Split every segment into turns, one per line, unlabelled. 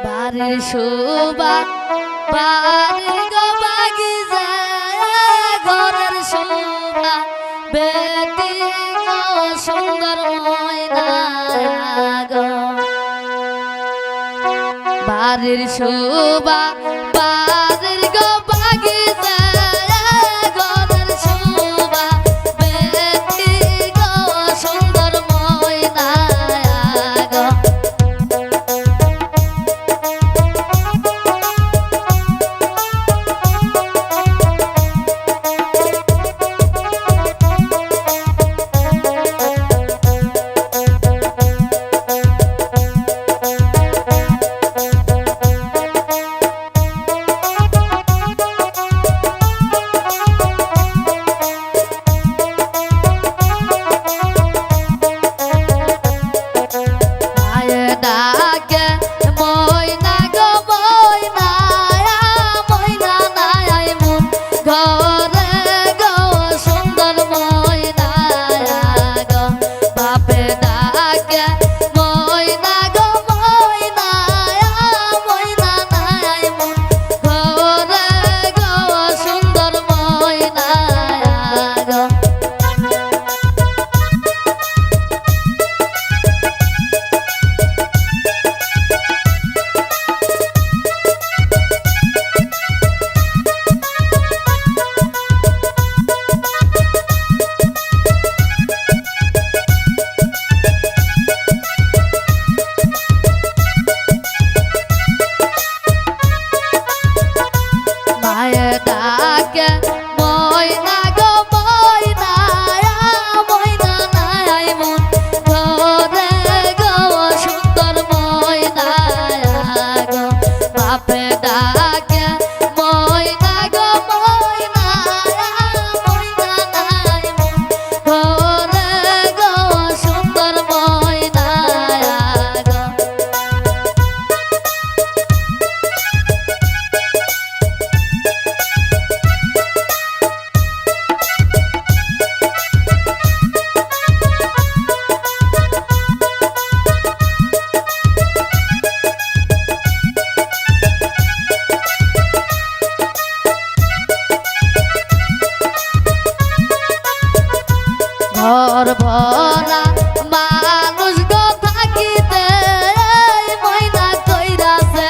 বাড়ির শোভা বাড়ির গো বাগিচা ঘরের শোভা বেটি গো সুন্দর ময়না গো বাড়ির শোভা বাড়ির গো বাগিচা ঘরের শোভা বেটি গো সুন্দর ময়না গো ঘর ভরা মানুষ গো থাকিতে ময়না কইরাছে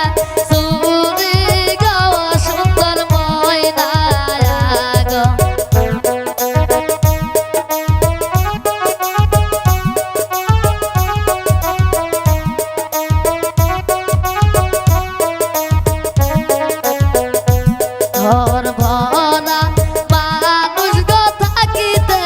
চুরি গো সুন্দর ময়না গো ঘর ভরা মানুষ গো থাকিতে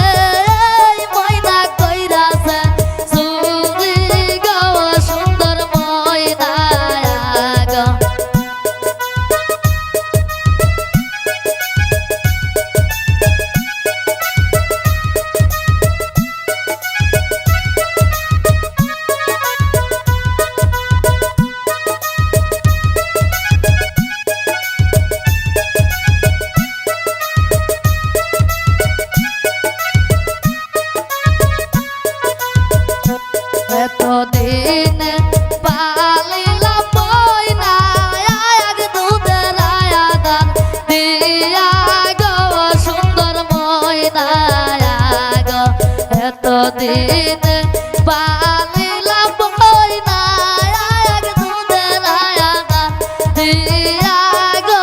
এতদিন পালিলাম ময়না এক দুধের আদান দিয়া গো সুন্দর ময়না গো এতদিন পালিলাম ময়না এক দুধের আদান দিয়া গো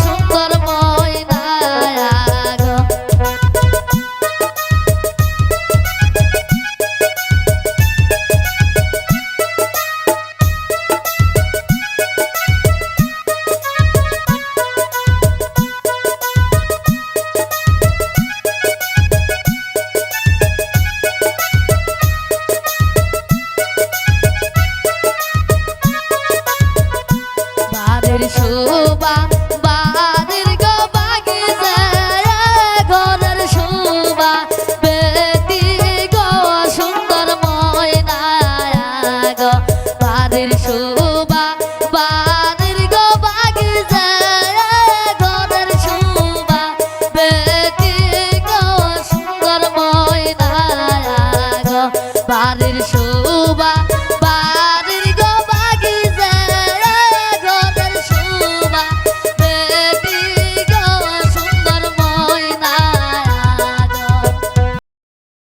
সুন্দর ময়না গো শোভা